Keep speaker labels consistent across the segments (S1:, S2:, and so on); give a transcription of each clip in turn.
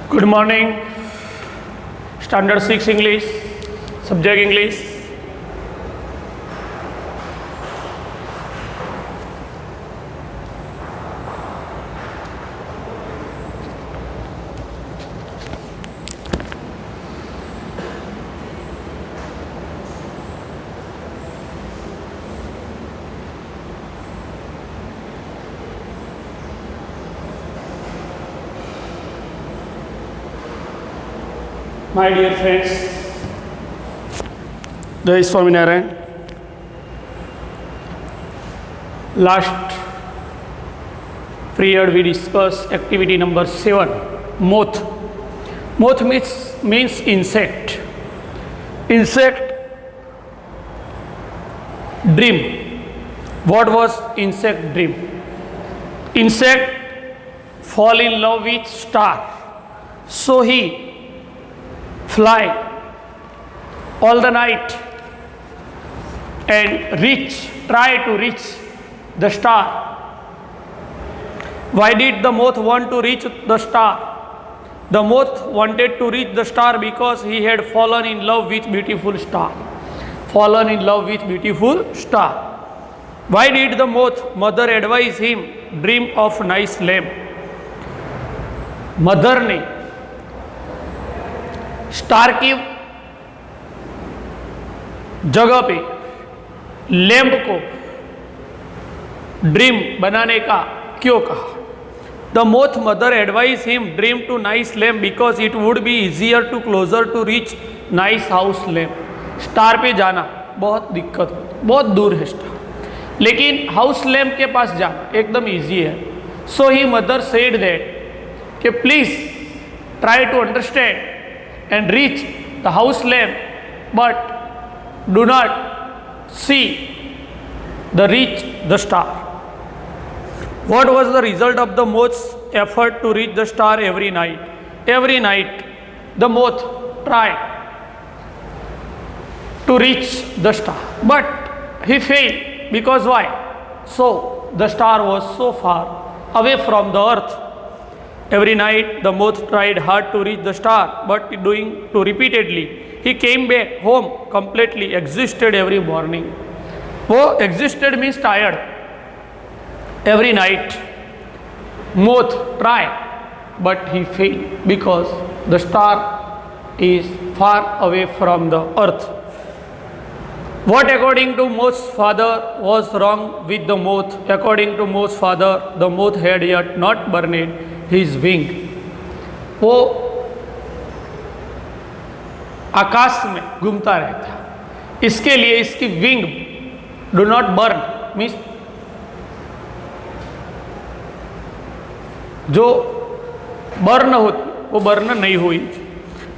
S1: Good morning. Standard 6 English, subject English. My dear friends, Jai Swaminarayan. Last period we discussed activity number 7, moth. Moth means insect. Insect dream. What was insect dream? Insect fall in love with star. So he fly all the night and try to reach the star. Why did the moth want to reach the star? The moth wanted to reach the star because he had fallen in love with beautiful star. Fallen in love with beautiful star. Why did the mother advise him dream of nice lamb? Mother ने star की जगह पे lamp को dream बनाने का क्यों कहा? The moth mother advise him dream to nice lamp because it would be easier to closer to reach nice house lamp. Star पे जाना बहुत दिक्कत होती, बहुत दूर है स्टार, लेकिन हाउस लैम्प के पास जाना एकदम इजी है. So he mother said that कि please try to understand and reach the house lamp, but do not see reach the star. What was the result of the moth's effort to reach the star every night? Every night the moth tried to reach the star, but he failed. Because why? So the star was so far away from the earth. Every night the moth tried hard to reach the star, but doing to repeatedly. He came back home completely exhausted every morning. वो exhausted means tired. Every night moth tried, but he failed because the star is far away from the earth. What according to moth's father was wrong with the moth? According to moth's father, the moth had yet not burned his wing. वो आकाश में घूमता रहता, इसके लिए इसकी wing do not burn means जो burn होती वो बर्न नहीं हुई थी.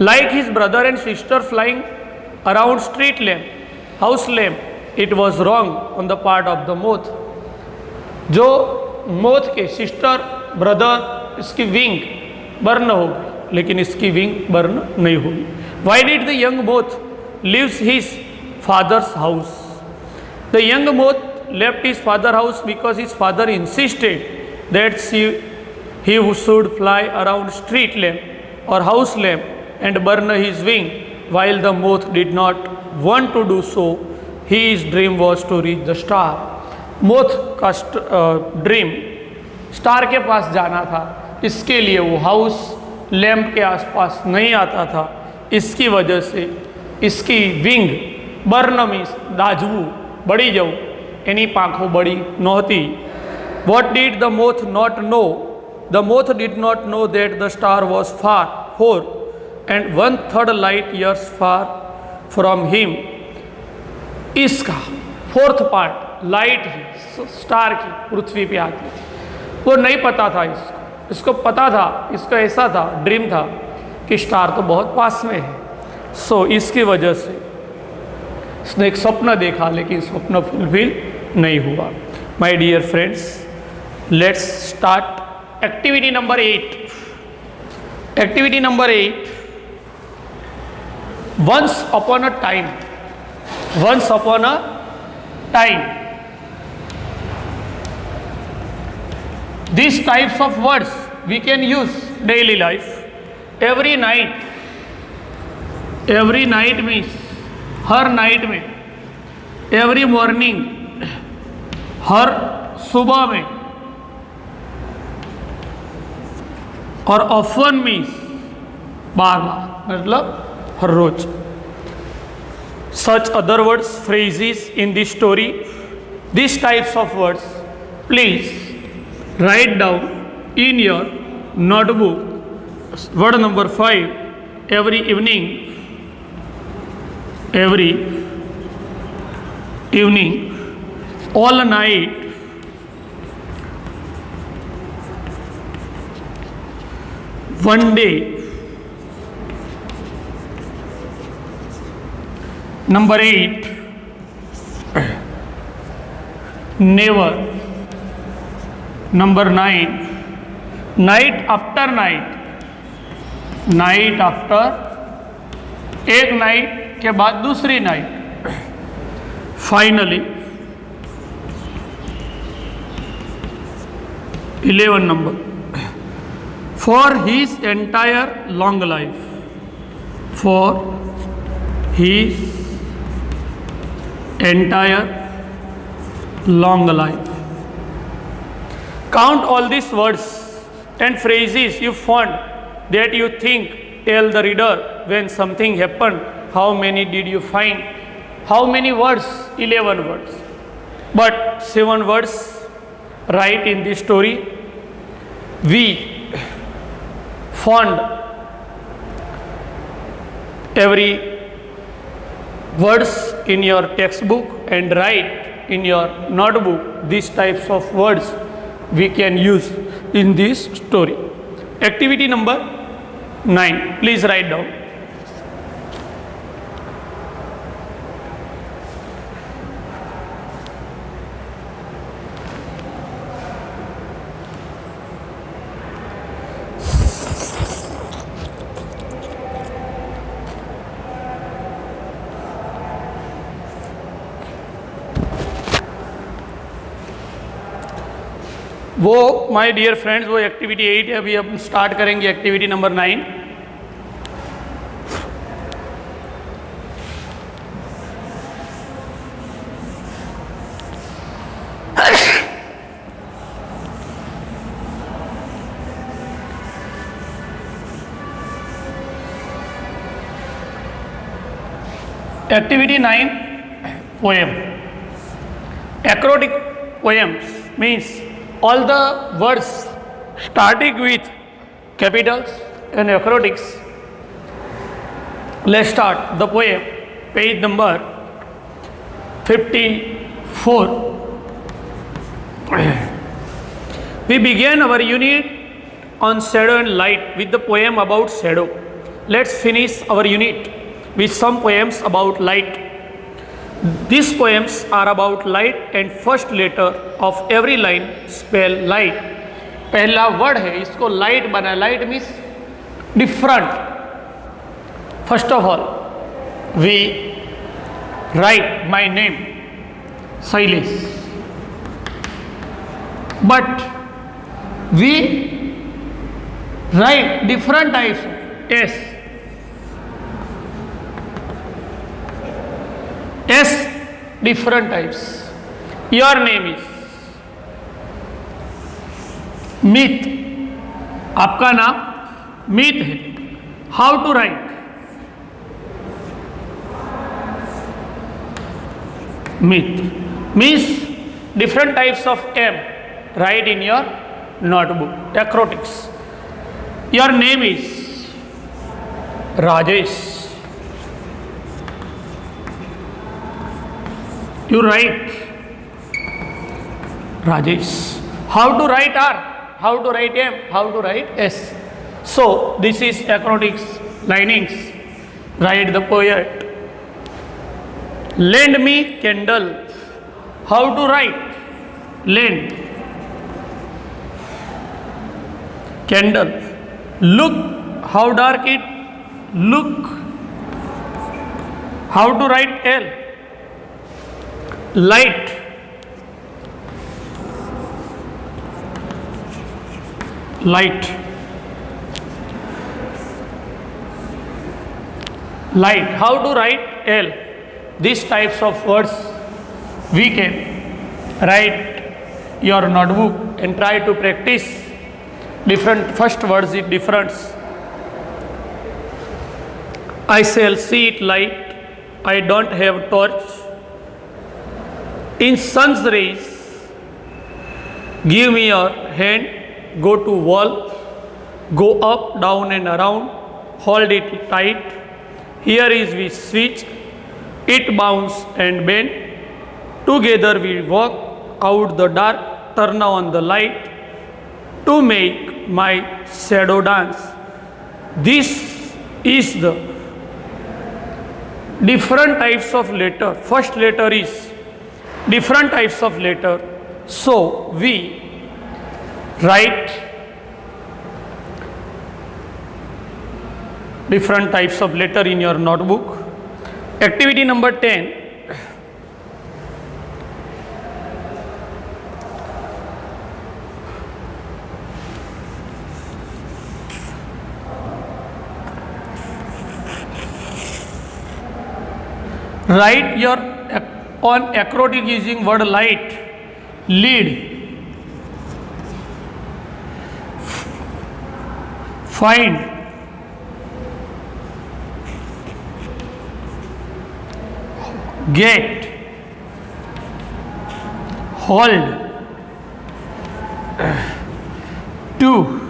S1: Like his brother and sister flying around street lamp, house lamp, it was wrong on the part of the moth. जो मोथ के सिस्टर ब्रदर इसकी विंग बर्न हो गई, लेकिन इसकी विंग बर्न नहीं हुई. Why did the young moth lives his father's house? The young moth left his father house because his father insisted that he should fly around street lamp or house lamp and burn his wing. While the moth did not want to do so, his dream was to reach the star. Moth का dream star के पास जाना था, इसके लिए वो house lamp के आसपास नहीं आता था. इसकी वजह से इसकी विंग बर्न मीन्स दाजવું, બળી જવું, એની પાંખો બળી નહોતી. What did the moth not know? The moth did not know that the star was far, 4 and 1/3 light years far from him. इसका 4th पार्ट लाइट ही स्टार की पृथ्वी पे आती थी. वो नहीं पता था इसको पता था, इसका ऐसा था, ड्रीम था कि स्टार तो बहुत पास में है. सो इसकी वजह से उसने एक स्वप्न देखा, लेकिन स्वप्न फुलफिल नहीं हुआ. My dear friends, let's start activity number 8. Activity number 8, once upon a time. Once upon a time. These types of words we can use daily life. Every night means हर नाइट में, every morning हर सुबह में, और often means बार बार, मतलब हर रोज. Such other words, phrases in this story, these types of words, please write down in your notebook. Word number 5, every evening, all night, one day. Number 8, never. Number 9, night after night, night after, एक night के बाद दूसरी night. Finally 11 number, for his entire long life, for his entire long life. Count all these words and phrases you found that you think tell the reader when something happened. How many did you find? How many words? 11 words. But 7 words right in this story. We found every words in your textbook and write in your notebook these types of words we can use in this story. Activity number 9, please write down. वो my dear friends, वो activity 8 है. अभी हम start करेंगे activity number 9. Activity 9, poem. Acrotic poems means all the words starting with capitals and acrostics. Let's start the poem, page number 54. We began our unit on shadow and light with the poem about shadow. Let's finish our unit with some poems about light. These poems are about light and first letter of every line spell light. पहला word है, इसको light बना. Light means different. First of all we write my name Shailesh, but we write different types. S different types. Your name is Meet. आपका नाम मीत है. How to write? Meet means different types of M. Write in your notebook. Acrostics. Your name is Rajesh. You write Rajesh. How to write R? How to write M? How to write S? So this is acrostics linings. Write the poet. Lend me candle. How to write? Lend candle. Look how dark it. Look. How to write L? Light. Light. light. How to write L? These types of words we can write your notebook and try to practice different first words it difference. I shall see it light. I don't have torch. In sun's rays, give me your hand. Go to wall. Go up, down and around. Hold it tight. Here is we switch. It bounce and bend. Together we walk out the dark. Turn on the light to make my shadow dance. This is the different types of letter. First letter is different types of letter. So we write different types of letter in your notebook. Activity number 10. Write your on acrobatic using word light, lead, find, get, hold, to.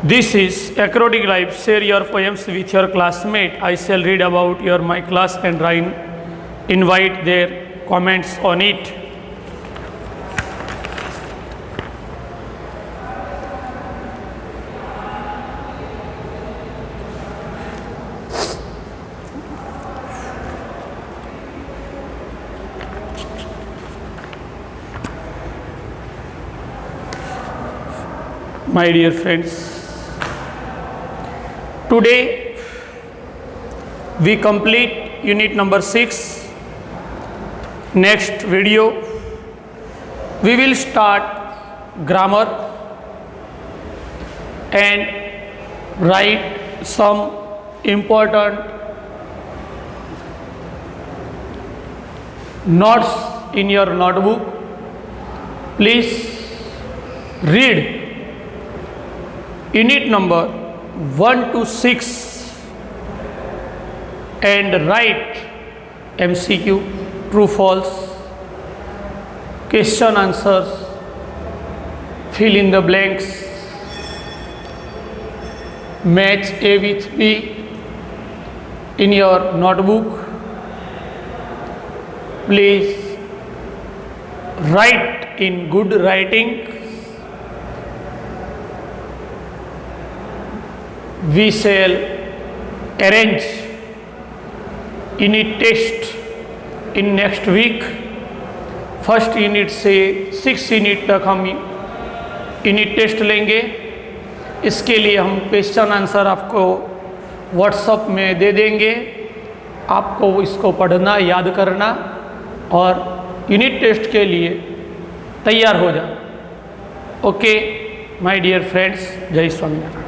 S1: This is Acrobatic Life. Share your poems with your classmate. I shall read about my class and invite their comments on it. My dear friends, today we complete unit number 6. Next video we will start grammar and write some important notes in your notebook. Please read unit number 1 to 6 and write MCQ, true false, question answers, fill in the blanks, match A with B in your notebook. Please write in good writing. We shall arrange unit test in next week. First unit से 6 unit तक हम unit test लेंगे. इसके लिए हम question answer आपको WhatsApp में दे देंगे. आपको इसको पढ़ना, याद करना और यूनिट टेस्ट के लिए तैयार हो जाना. ओके माय डियर फ्रेंड्स, जय स्वामीनारायण.